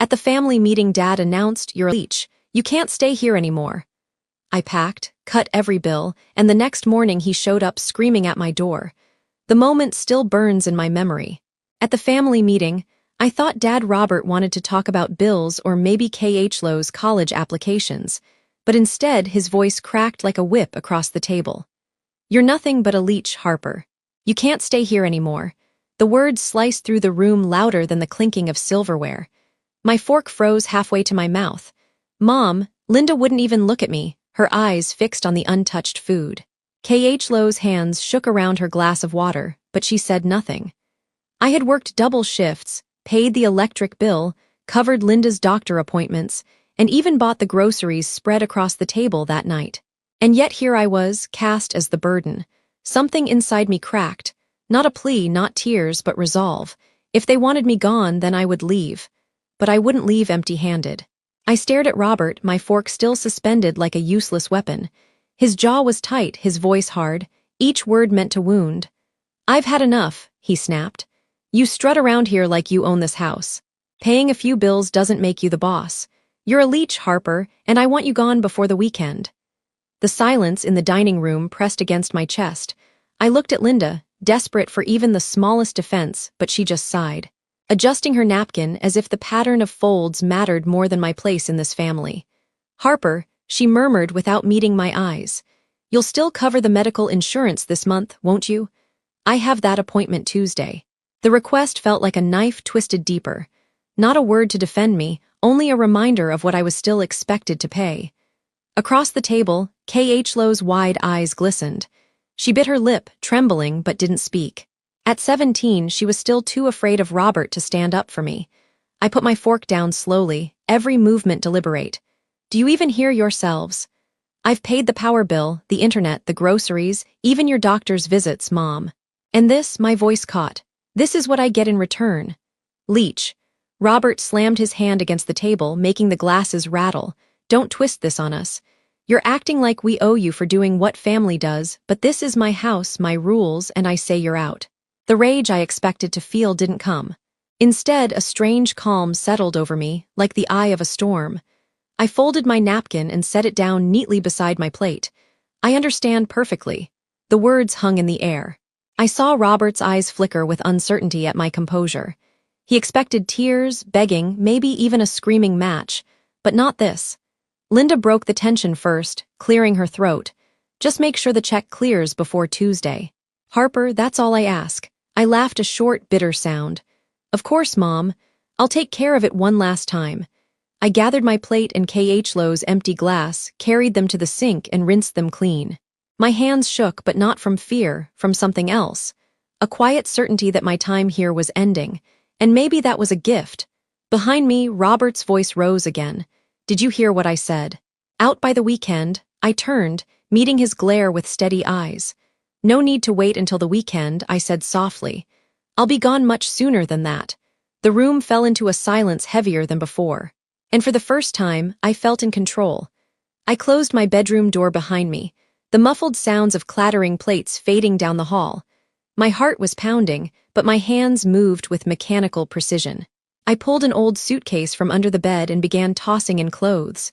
At the family meeting, Dad announced, "You're a leech. You can't stay here anymore." I packed, cut every bill, and the next morning he showed up screaming at my door. The moment still burns in my memory. At the family meeting, I thought Dad Robert wanted to talk about bills or maybe Qley's college applications, but instead his voice cracked like a whip across the table. "You're nothing but a leech, Harper. You can't stay here anymore." The words sliced through the room louder than the clinking of silverware. My fork froze halfway to my mouth. "Mom," Linda wouldn't even look at me, her eyes fixed on the untouched food. Qley's hands shook around her glass of water, but she said nothing. I had worked double shifts, paid the electric bill, covered Linda's doctor appointments, and even bought the groceries spread across the table that night. And yet here I was, cast as the burden. Something inside me cracked. Not a plea, not tears, but resolve. If they wanted me gone, then I would leave. But I wouldn't leave empty-handed. I stared at Robert, my fork still suspended like a useless weapon. His jaw was tight, his voice hard, each word meant to wound. "I've had enough," he snapped. "You strut around here like you own this house. Paying a few bills doesn't make you the boss. You're a leech, Harper, and I want you gone before the weekend." The silence in the dining room pressed against my chest. I looked at Linda, desperate for even the smallest defense, but she just sighed, adjusting her napkin as if the pattern of folds mattered more than my place in this family. "Harper," she murmured without meeting my eyes, "you'll still cover the medical insurance this month, won't you? I have that appointment Tuesday." The request felt like a knife twisted deeper. Not a word to defend me, only a reminder of what I was still expected to pay. Across the table, Qley's wide eyes glistened. She bit her lip, trembling, but didn't speak. At 17, she was still too afraid of Robert to stand up for me. I put my fork down slowly, every movement deliberate. "Do you even hear yourselves? I've paid the power bill, the internet, the groceries, even your doctor's visits, Mom. And this, my voice caught. This is what I get in return." "Leech." Robert slammed his hand against the table, making the glasses rattle. "Don't twist this on us. You're acting like we owe you for doing what family does, but this is my house, my rules, and I say you're out." The rage I expected to feel didn't come. Instead, a strange calm settled over me, like the eye of a storm. I folded my napkin and set it down neatly beside my plate. "I understand perfectly." The words hung in the air. I saw Robert's eyes flicker with uncertainty at my composure. He expected tears, begging, maybe even a screaming match, but not this. Linda broke the tension first, clearing her throat. "Just make sure the check clears before Tuesday. Harper, that's all I ask." I laughed a short, bitter sound. "Of course, Mom. I'll take care of it one last time." I gathered my plate and Qley's empty glass, carried them to the sink, and rinsed them clean. My hands shook, but not from fear, from something else. A quiet certainty that my time here was ending, and maybe that was a gift. Behind me, Robert's voice rose again. "Did you hear what I said? Out by the weekend." I turned, meeting his glare with steady eyes. "No need to wait until the weekend," I said softly. "I'll be gone much sooner than that." The room fell into a silence heavier than before. And for the first time, I felt in control. I closed my bedroom door behind me, the muffled sounds of clattering plates fading down the hall. My heart was pounding, but my hands moved with mechanical precision. I pulled an old suitcase from under the bed and began tossing in clothes.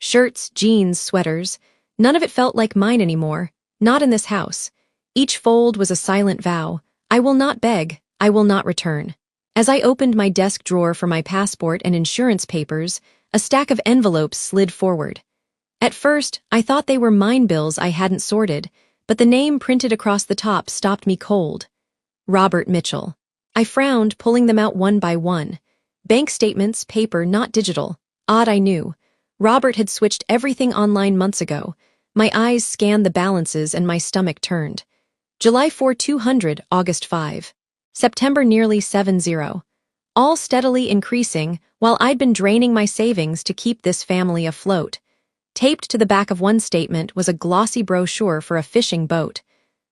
Shirts, jeans, sweaters. None of it felt like mine anymore, not in this house. Each fold was a silent vow. I will not beg, I will not return. As I opened my desk drawer for my passport and insurance papers, a stack of envelopes slid forward. At first, I thought they were mine bills I hadn't sorted, but the name printed across the top stopped me cold. Robert Mitchell. I frowned, pulling them out one by one. Bank statements, paper, not digital. Odd, I knew. Robert had switched everything online months ago. My eyes scanned the balances and my stomach turned. July 4, 200, August 5. September nearly 70. All steadily increasing, while I'd been draining my savings to keep this family afloat. Taped to the back of one statement was a glossy brochure for a fishing boat.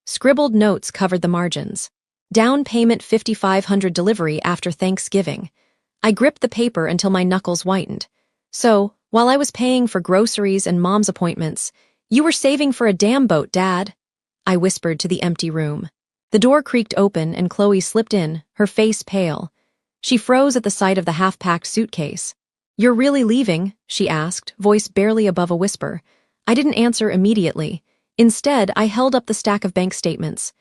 Scribbled notes covered the margins. Down payment $5,500, delivery after Thanksgiving. I gripped the paper until my knuckles whitened. "So, while I was paying for groceries and Mom's appointments, you were saving for a damn boat, Dad," I whispered to the empty room. The door creaked open and Qley slipped in, her face pale. She froze at the sight of the half-packed suitcase. "You're really leaving?" she asked, voice barely above a whisper. I didn't answer immediately. Instead, I held up the stack of bank statements.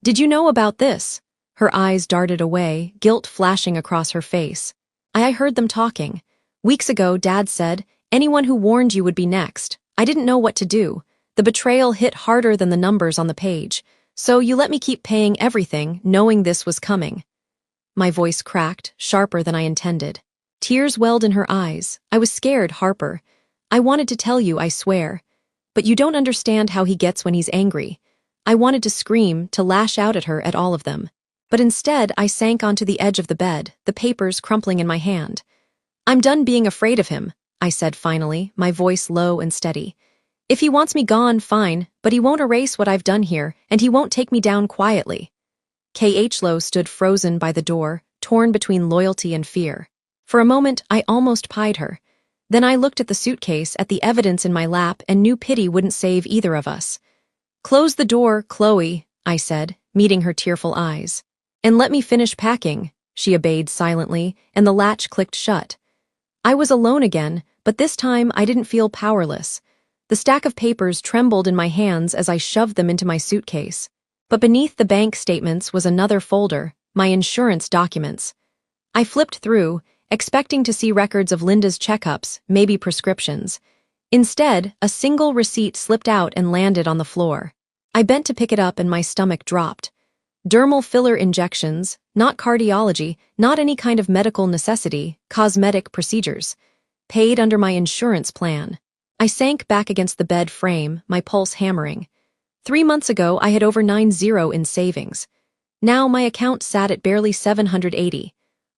"Did you know about this?" Her eyes darted away, guilt flashing across her face. I heard them talking. "Weeks ago, Dad said, anyone who warned you would be next. I didn't know what to do. The betrayal hit harder than the numbers on the page. So you let me keep paying everything, knowing this was coming." My voice cracked, sharper than I intended. Tears welled in her eyes. "I was scared, Harper. I wanted to tell you, I swear. But you don't understand how he gets when he's angry." I wanted to scream, to lash out at her, at all of them. But instead, I sank onto the edge of the bed, the papers crumpling in my hand. "I'm done being afraid of him," I said finally, my voice low and steady. "If he wants me gone, fine, but he won't erase what I've done here, and he won't take me down quietly." Qley stood frozen by the door, torn between loyalty and fear. For a moment, I almost pied her. Then I looked at the suitcase, at the evidence in my lap, and knew pity wouldn't save either of us. "Close the door, Qley," I said, meeting her tearful eyes. "And let me finish packing." She obeyed silently, and the latch clicked shut. I was alone again, but this time I didn't feel powerless. The stack of papers trembled in my hands as I shoved them into my suitcase. But beneath the bank statements was another folder, my insurance documents. I flipped through, expecting to see records of Linda's checkups, maybe prescriptions. Instead, a single receipt slipped out and landed on the floor. I bent to pick it up and my stomach dropped. Dermal filler injections, not cardiology, not any kind of medical necessity, cosmetic procedures. Paid under my insurance plan. I sank back against the bed frame, my pulse hammering. 3 months ago, I had over 90 in savings. Now my account sat at barely 780.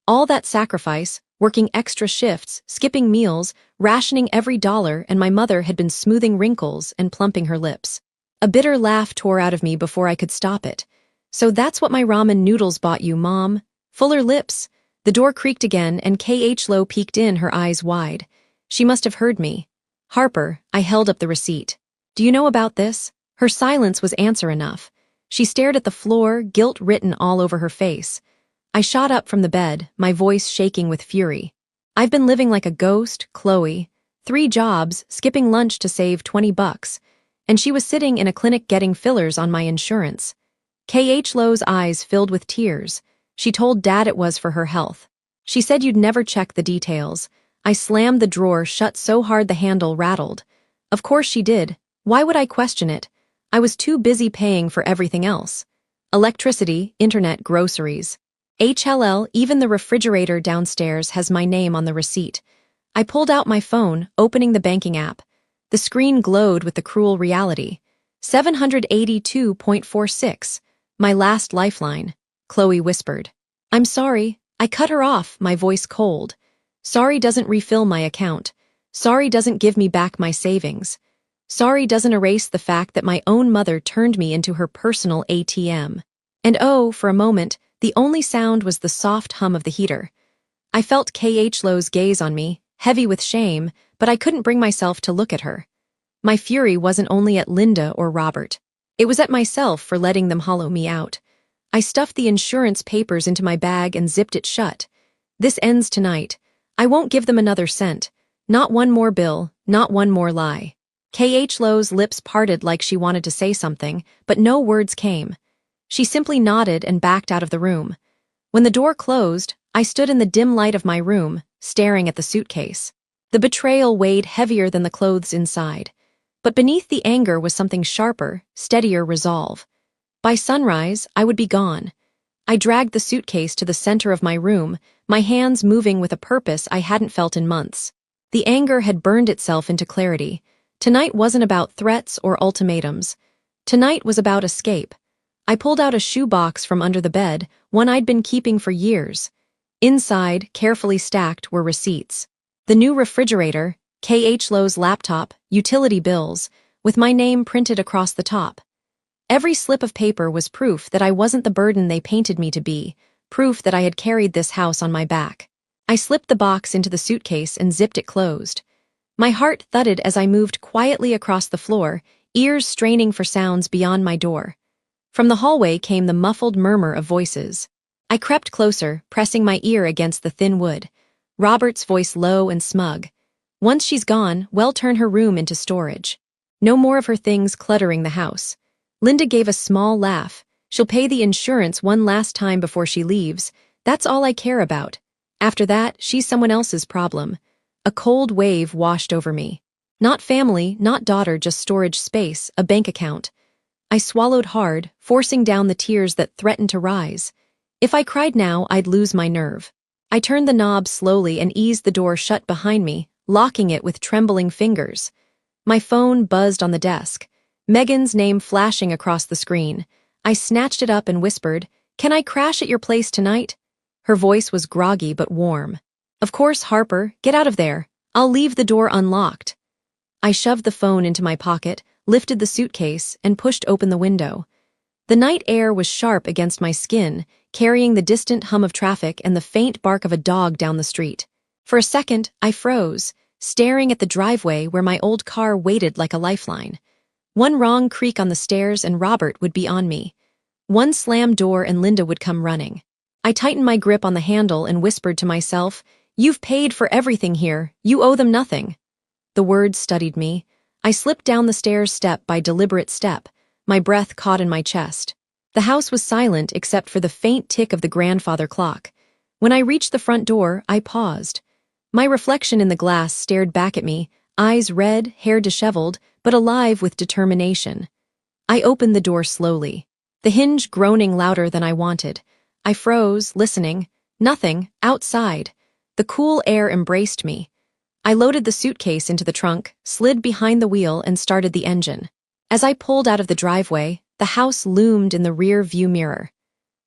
All that sacrifice, working extra shifts, skipping meals, rationing every dollar, and my mother had been smoothing wrinkles and plumping her lips. A bitter laugh tore out of me before I could stop it. "So that's what my ramen noodles bought you, Mom." Fuller lips. The door creaked again, and Qley peeked in, her eyes wide. She must have heard me. "Harper," I held up the receipt. "Do you know about this?" Her silence was answer enough. She stared at the floor, guilt written all over her face. I shot up from the bed, my voice shaking with fury. "I've been living like a ghost, Qley. 3 jobs, skipping lunch to save $20. And she was sitting in a clinic getting fillers on my insurance." Qley's eyes filled with tears. "She told Dad it was for her health. She said you'd never check the details." I slammed the drawer shut so hard the handle rattled. Of course she did. Why would I question it? I was too busy paying for everything else. Electricity, internet, groceries. Even the refrigerator downstairs has my name on the receipt. I pulled out my phone, opening the banking app. The screen glowed with the cruel reality. 782.46. My last lifeline. Qley whispered. "I'm sorry." I cut her off, my voice cold. Sorry doesn't refill my account. Sorry doesn't give me back my savings. Sorry doesn't erase the fact that my own mother turned me into her personal ATM. And oh, for a moment, the only sound was the soft hum of the heater. I felt Qley's gaze on me, heavy with shame, but I couldn't bring myself to look at her. My fury wasn't only at Linda or Robert. It was at myself for letting them hollow me out. I stuffed the insurance papers into my bag and zipped it shut. This ends tonight. I won't give them another cent. Not one more bill, not one more lie. Qley's lips parted like she wanted to say something, but no words came. She simply nodded and backed out of the room. When the door closed, I stood in the dim light of my room, staring at the suitcase. The betrayal weighed heavier than the clothes inside. But beneath the anger was something sharper, steadier resolve. By sunrise, I would be gone. I dragged the suitcase to the center of my room, my hands moving with a purpose I hadn't felt in months. The anger had burned itself into clarity. Tonight wasn't about threats or ultimatums. Tonight was about escape. I pulled out a shoebox from under the bed, one I'd been keeping for years. Inside, carefully stacked, were receipts. The new refrigerator, Qley's laptop, utility bills, with my name printed across the top. Every slip of paper was proof that I wasn't the burden they painted me to be, proof that I had carried this house on my back. I slipped the box into the suitcase and zipped it closed. My heart thudded as I moved quietly across the floor, ears straining for sounds beyond my door. From the hallway came the muffled murmur of voices. I crept closer, pressing my ear against the thin wood. Robert's voice low and smug. Once she's gone, we'll turn her room into storage. No more of her things cluttering the house. Linda gave a small laugh. She'll pay the insurance one last time before she leaves. That's all I care about. After that, she's someone else's problem. A cold wave washed over me. Not family, not daughter, just storage space, a bank account. I swallowed hard, forcing down the tears that threatened to rise. If I cried now, I'd lose my nerve. I turned the knob slowly and eased the door shut behind me, locking it with trembling fingers. My phone buzzed on the desk. Megan's name flashing across the screen. I snatched it up and whispered, "Can I crash at your place tonight?" Her voice was groggy but warm. "Of course, Harper, get out of there. I'll leave the door unlocked." I shoved the phone into my pocket, lifted the suitcase, and pushed open the window. The night air was sharp against my skin, carrying the distant hum of traffic and the faint bark of a dog down the street. For a second, I froze, staring at the driveway where my old car waited like a lifeline. One wrong creak on the stairs and Robert would be on me. One slammed door and Linda would come running. I tightened my grip on the handle and whispered to myself, "You've paid for everything here. You owe them nothing." The words studied me. I slipped down the stairs step by deliberate step, my breath caught in my chest. The house was silent except for the faint tick of the grandfather clock. When I reached the front door, I paused. My reflection in the glass stared back at me, eyes red, hair disheveled, but alive with determination. I opened the door slowly, the hinge groaning louder than I wanted. I froze, listening. Nothing, outside. The cool air embraced me. I loaded the suitcase into the trunk, slid behind the wheel, and started the engine. As I pulled out of the driveway, the house loomed in the rear view mirror.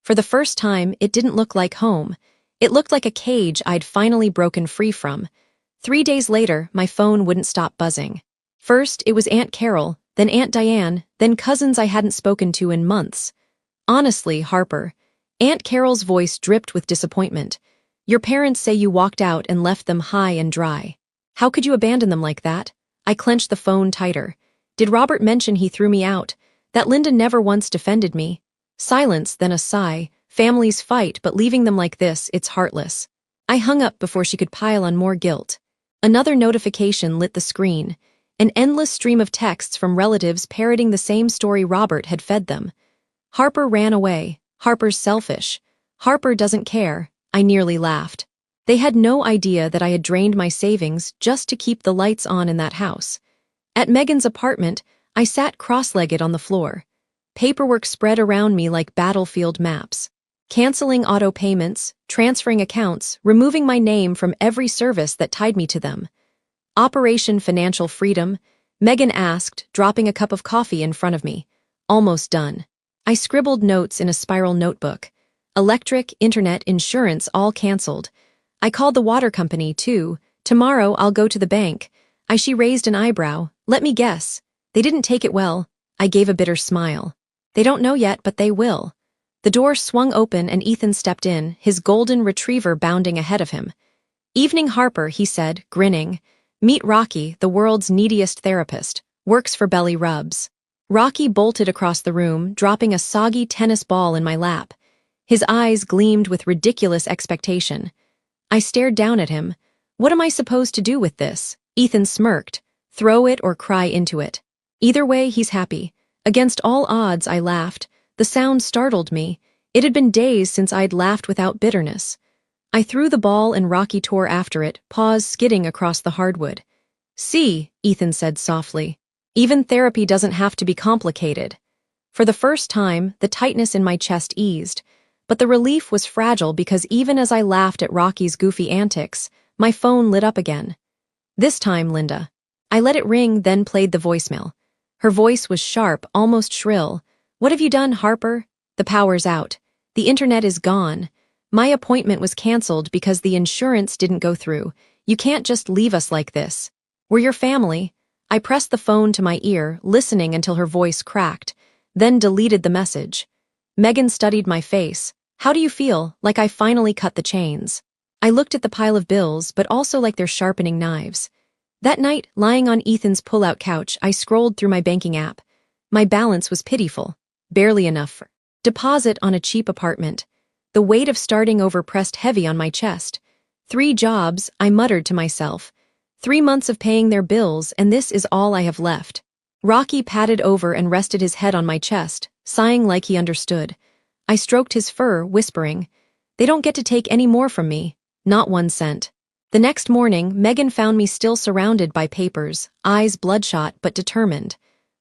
For the first time, it didn't look like home. It looked like a cage I'd finally broken free from. 3 days later, my phone wouldn't stop buzzing. First, it was Aunt Carol, then Aunt Diane, then cousins I hadn't spoken to in months. Honestly, Harper, Aunt Carol's voice dripped with disappointment. "Your parents say you walked out and left them high and dry. How could you abandon them like that?" I clenched the phone tighter. Did Robert mention he threw me out? That Linda never once defended me? Silence, then a sigh. Families fight, but leaving them like this, it's heartless. I hung up before she could pile on more guilt. Another notification lit the screen. An endless stream of texts from relatives parroting the same story Robert had fed them. Harper ran away. Harper's selfish. Harper doesn't care. I nearly laughed. They had no idea that I had drained my savings just to keep the lights on in that house. At Megan's apartment, I sat cross-legged on the floor. Paperwork spread around me like battlefield maps. Canceling auto payments, transferring accounts, removing my name from every service that tied me to them. Operation Financial Freedom, Megan asked, dropping a cup of coffee in front of me. Almost done. I scribbled notes in a spiral notebook. Electric, internet, insurance, all canceled. I called the water company, too. "Tomorrow I'll go to the bank." She raised an eyebrow. "Let me guess. They didn't take it well." I gave a bitter smile. "They don't know yet, but they will." The door swung open and Ethan stepped in, his golden retriever bounding ahead of him. "Evening, Harper," he said, grinning. "Meet Rocky, the world's neediest therapist. Works for belly rubs." Rocky bolted across the room, dropping a soggy tennis ball in my lap. His eyes gleamed with ridiculous expectation. I stared down at him. "What am I supposed to do with this?" Ethan smirked. "Throw it or cry into it. Either way, he's happy." Against all odds, I laughed. The sound startled me. It had been days since I'd laughed without bitterness. I threw the ball and Rocky tore after it, paws skidding across the hardwood. "See," Ethan said softly. "Even therapy doesn't have to be complicated." For the first time, the tightness in my chest eased, but the relief was fragile because even as I laughed at Rocky's goofy antics, my phone lit up again. This time, Linda. I let it ring, then played the voicemail. Her voice was sharp, almost shrill. "What have you done, Harper?" "The power's out. The internet is gone. My appointment was canceled because the insurance didn't go through. You can't just leave us like this. We're your family." I pressed the phone to my ear, listening until her voice cracked, then deleted the message. Megan studied my face. "How do you feel?" Like I finally cut the chains. I looked at the pile of bills, but also like they're sharpening knives. That night, lying on Ethan's pull-out couch, I scrolled through my banking app. My balance was pitiful. Barely enough for deposit on a cheap apartment. The weight of starting over pressed heavy on my chest. 3 jobs, I muttered to myself. 3 months of paying their bills, and this is all I have left. Rocky padded over and rested his head on my chest, sighing like he understood. I stroked his fur, whispering, "They don't get to take any more from me. Not 1 cent." The next morning, Megan found me still surrounded by papers, eyes bloodshot but determined.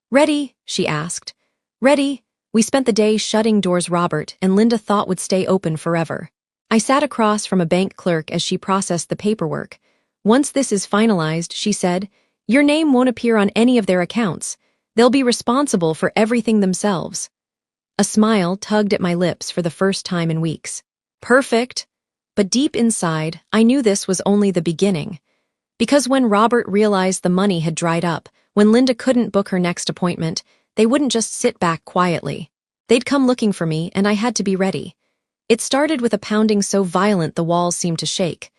"Ready?" she asked. "Ready." We spent the day shutting doors Robert and Linda thought would stay open forever. I sat across from a bank clerk as she processed the paperwork. "Once this is finalized," she said, "your name won't appear on any of their accounts. They'll be responsible for everything themselves." A smile tugged at my lips for the first time in weeks. Perfect. But deep inside, I knew this was only the beginning. Because when Robert realized the money had dried up, when Linda couldn't book her next appointment, they wouldn't just sit back quietly. They'd come looking for me, and I had to be ready. It started with a pounding so violent the walls seemed to shake.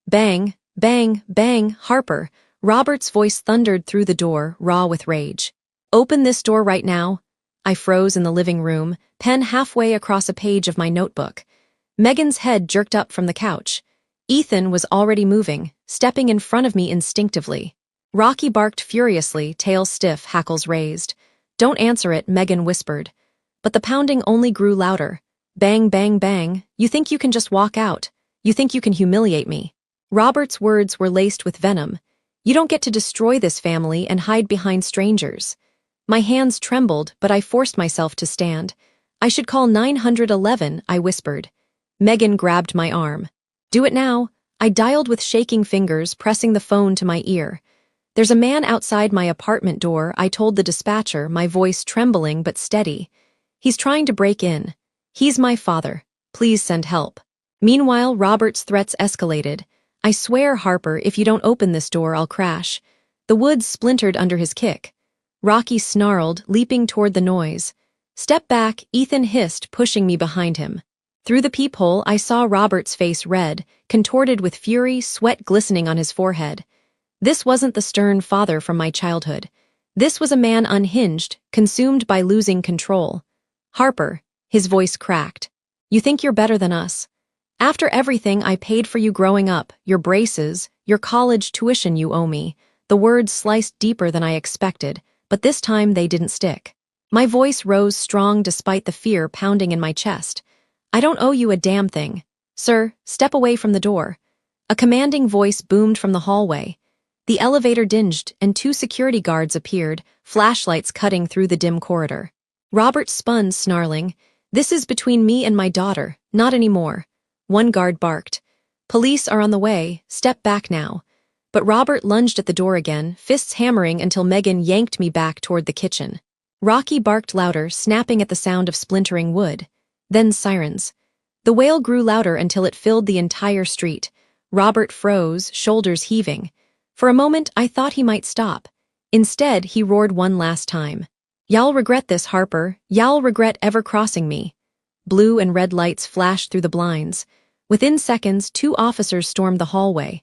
Bang, bang, bang, Harper. Robert's voice thundered through the door, raw with rage. "Open this door right now." I froze in the living room, pen halfway across a page of my notebook. Megan's head jerked up from the couch. Ethan was already moving, stepping in front of me instinctively. Rocky barked furiously, tail stiff, hackles raised. "Don't answer it," Megan whispered. But the pounding only grew louder. Bang, bang, bang. "You think you can just walk out? You think you can humiliate me?" Robert's words were laced with venom. "You don't get to destroy this family and hide behind strangers." My hands trembled, but I forced myself to stand. "I should call 911, I whispered. Megan grabbed my arm. "Do it now." I dialed with shaking fingers, pressing the phone to my ear. "There's a man outside my apartment door," I told the dispatcher, my voice trembling but steady. "He's trying to break in. He's my father. Please send help." Meanwhile, Robert's threats escalated. "I swear, Harper, if you don't open this door, I'll crash." The wood splintered under his kick. Rocky snarled, leaping toward the noise. "Step back," Ethan hissed, pushing me behind him. Through the peephole, I saw Robert's face red, contorted with fury, sweat glistening on his forehead. This wasn't the stern father from my childhood. This was a man unhinged, consumed by losing control. "Harper," his voice cracked. "You think you're better than us? After everything I paid for you growing up, your braces, your college tuition you owe me." The words sliced deeper than I expected, but this time they didn't stick. My voice rose strong despite the fear pounding in my chest. "I don't owe you a damn thing. Sir, step away from the door." A commanding voice boomed from the hallway. The elevator dinged, and 2 security guards appeared, flashlights cutting through the dim corridor. Robert spun, snarling, "This is between me and my daughter, not anymore." One guard barked, "Police are on the way, step back now." But Robert lunged at the door again, fists hammering until Megan yanked me back toward the kitchen. Rocky barked louder, snapping at the sound of splintering wood. Then sirens. The wail grew louder until it filled the entire street. Robert froze, shoulders heaving. For a moment, I thought he might stop. Instead, he roared one last time. "Y'all regret this, Harper. Y'all regret ever crossing me." Blue and red lights flashed through the blinds. Within seconds, 2 officers stormed the hallway.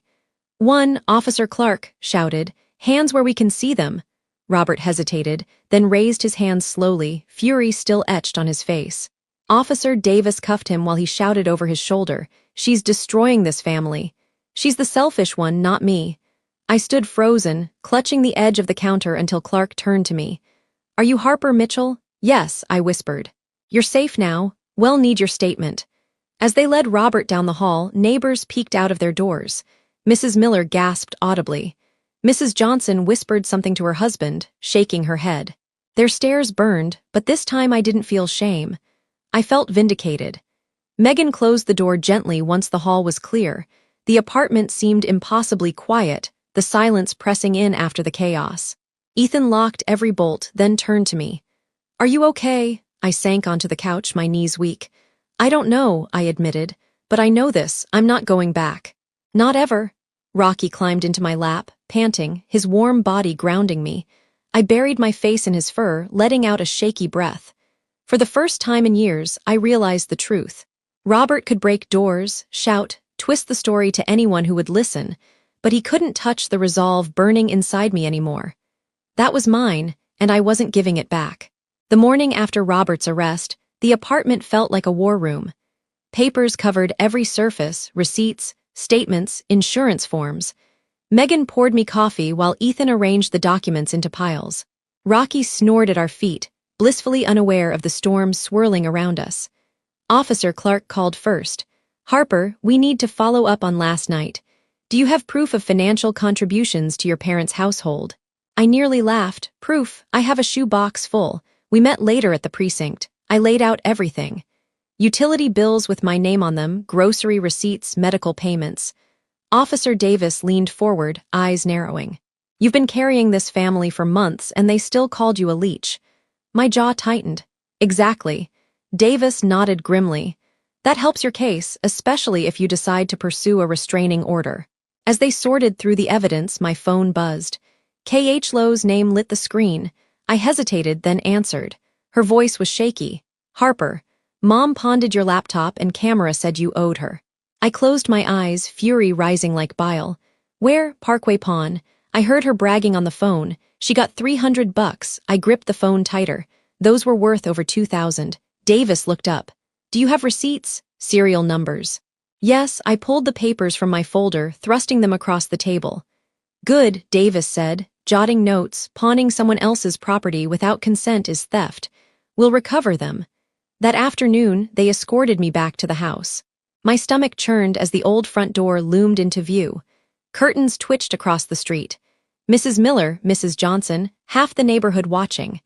"One, Officer Clark," shouted, "Hands where we can see them." Robert hesitated, then raised his hands slowly, fury still etched on his face. Officer Davis cuffed him while he shouted over his shoulder, "She's destroying this family. She's the selfish one, not me." I stood frozen, clutching the edge of the counter until Clark turned to me. "Are you Harper Mitchell?" "Yes," I whispered. "You're safe now. We'll need your statement." As they led Robert down the hall, neighbors peeked out of their doors. Mrs. Miller gasped audibly. Mrs. Johnson whispered something to her husband, shaking her head. Their stares burned, but this time I didn't feel shame. I felt vindicated. Megan closed the door gently once the hall was clear. The apartment seemed impossibly quiet, the silence pressing in after the chaos. Ethan locked every bolt, then turned to me. "Are you okay?" I sank onto the couch, my knees weak. "I don't know," I admitted, "but I know this, I'm not going back." "Not ever." Rocky climbed into my lap, panting, his warm body grounding me. I buried my face in his fur, letting out a shaky breath. For the first time in years, I realized the truth. Robert could break doors, shout, twist the story to anyone who would listen, but he couldn't touch the resolve burning inside me anymore. That was mine, and I wasn't giving it back. The morning after Robert's arrest, the apartment felt like a war room. Papers covered every surface: receipts, statements, insurance forms. Megan poured me coffee while Ethan arranged the documents into piles. Rocky snored at our feet, blissfully unaware of the storm swirling around us. Officer Clark called first. "Harper, we need to follow up on last night. Do you have proof of financial contributions to your parents' household?" I nearly laughed. "Proof? I have a shoebox full. We met later at the precinct. I laid out everything. Utility bills with my name on them, grocery receipts, medical payments." Officer Davis leaned forward, eyes narrowing. "You've been carrying this family for months and they still called you a leech." My jaw tightened. "Exactly." Davis nodded grimly. "That helps your case, especially if you decide to pursue a restraining order." As they sorted through the evidence, my phone buzzed. K.H. Lowe's name lit the screen. I hesitated, then answered. Her voice was shaky. "Harper, Mom pawned your laptop and camera said you owed her." I closed my eyes, fury rising like bile. "Where?" "Parkway Pawn. I heard her bragging on the phone. She got $300. I gripped the phone tighter. Those were worth over $2,000. Davis looked up. "Do you have receipts?" "Serial numbers." "Yes." I pulled the papers from my folder, thrusting them across the table. "Good," Davis said, jotting notes. "Pawning someone else's property without consent is theft. We'll recover them." That afternoon, they escorted me back to the house. My stomach churned as the old front door loomed into view. Curtains twitched across the street. Mrs. Miller, Mrs. Johnson, half the neighborhood watching.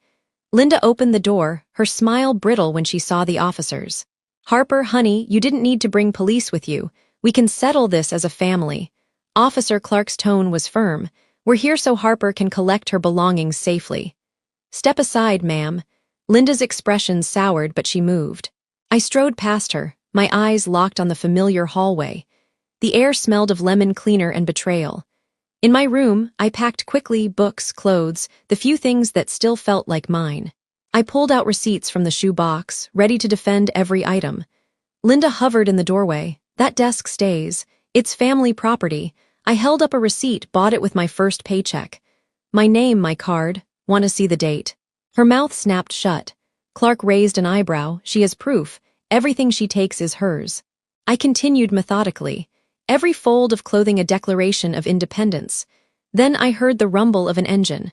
Linda opened the door, her smile brittle when she saw the officers. "Harper, honey, you didn't need to bring police with you. We can settle this as a family." Officer Clark's tone was firm. "We're here so Harper can collect her belongings safely." "Step aside, ma'am." Linda's expression soured, but she moved. I strode past her, my eyes locked on the familiar hallway. The air smelled of lemon cleaner and betrayal. In my room, I packed quickly: books, clothes, the few things that still felt like mine. I pulled out receipts from the shoe box, ready to defend every item. Linda hovered in the doorway. "That desk stays. It's family property." I held up a receipt, bought it with my first paycheck. "My name, my card. Want to see the date?" Her mouth snapped shut. Clark raised an eyebrow. "She has proof. Everything she takes is hers." I continued methodically, every fold of clothing a declaration of independence. Then I heard the rumble of an engine.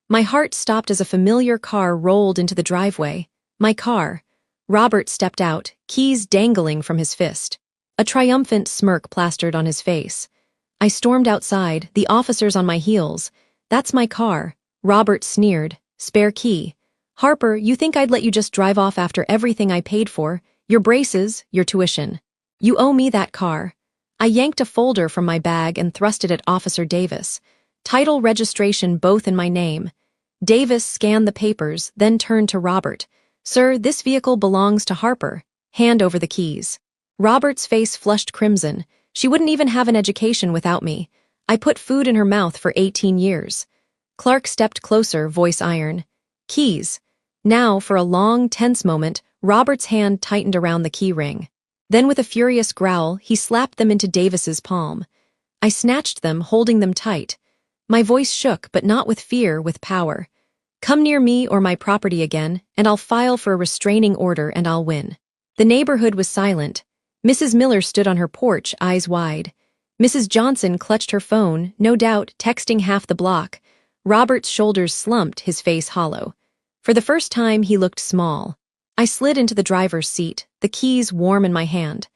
My heart stopped as a familiar car rolled into the driveway. My car. Robert stepped out, keys dangling from his fist. A triumphant smirk plastered on his face. I stormed outside, the officers on my heels. "That's my car." Robert sneered. "Spare key." "Harper, you think I'd let you just drive off after everything I paid for? Your braces, your tuition. You owe me that car." I yanked a folder from my bag and thrust it at Officer Davis. Title, registration, both in my name. Davis scanned the papers, then turned to Robert. "Sir, this vehicle belongs to Harper. Hand over the keys." Robert's face flushed crimson. "She wouldn't even have an education without me. I put food in her mouth for 18 years. Clark stepped closer, voice iron. "Keys." Now, for a long, tense moment, Robert's hand tightened around the key ring. Then with a furious growl, he slapped them into Davis's palm. I snatched them, holding them tight. My voice shook, but not with fear, with power. "Come near me or my property again, and I'll file for a restraining order and I'll win." The neighborhood was silent. Mrs. Miller stood on her porch, eyes wide. Mrs. Johnson clutched her phone, no doubt, texting half the block. Robert's shoulders slumped, his face hollow. For the first time, he looked small. I slid into the driver's seat, the keys warm in my hand.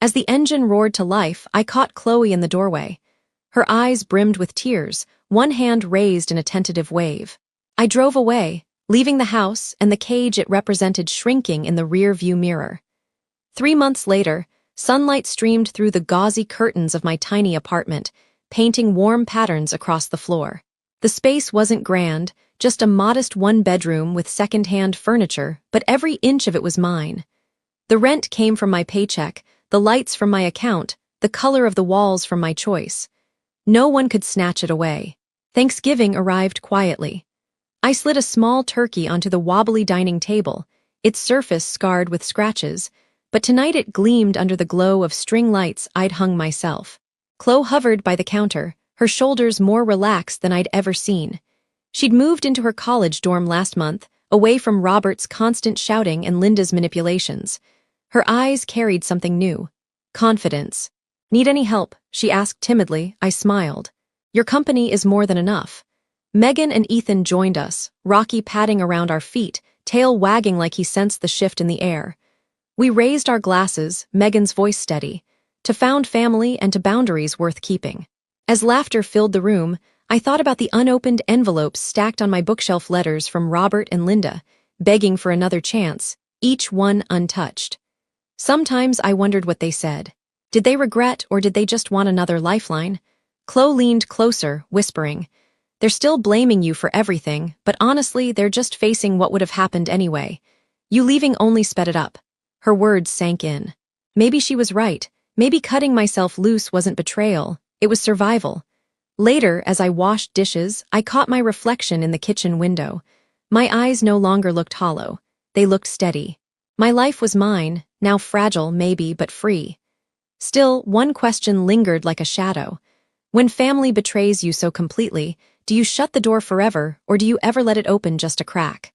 As the engine roared to life, I caught Qley in the doorway. Her eyes brimmed with tears, one hand raised in a tentative wave. I drove away, leaving the house and the cage it represented shrinking in the rear-view mirror. 3 months later, sunlight streamed through the gauzy curtains of my tiny apartment, painting warm patterns across the floor. The space wasn't grand, just a modest one-bedroom with second-hand furniture, but every inch of it was mine. The rent came from my paycheck, the lights from my account, the color of the walls from my choice. No one could snatch it away. Thanksgiving arrived quietly. I slid a small turkey onto the wobbly dining table, its surface scarred with scratches, but tonight it gleamed under the glow of string lights I'd hung myself. Qley hovered by the counter, her shoulders more relaxed than I'd ever seen. She'd moved into her college dorm last month, away from Robert's constant shouting and Linda's manipulations. Her eyes carried something new. Confidence. Need any help? She asked timidly. I smiled. Your company is more than enough. Megan and Ethan joined us, Rocky patting around our feet, tail wagging like he sensed the shift in the air. We raised our glasses, Megan's voice steady, to found family and to boundaries worth keeping. As laughter filled the room, I thought about the unopened envelopes stacked on my bookshelf, letters from Robert and Linda, begging for another chance, each one untouched. Sometimes I wondered what they said. Did they regret, or did they just want another lifeline? Qley leaned closer, whispering, They're still blaming you for everything, but honestly, they're just facing what would have happened anyway. You leaving only sped it up. Her words sank in. Maybe she was right. Maybe cutting myself loose wasn't betrayal, it was survival. Later, as I washed dishes, I caught my reflection in the kitchen window. My eyes no longer looked hollow. They looked steady. My life was mine, now fragile maybe, but free. Still, one question lingered like a shadow. When family betrays you so completely, do you shut the door forever, or do you ever let it open just a crack?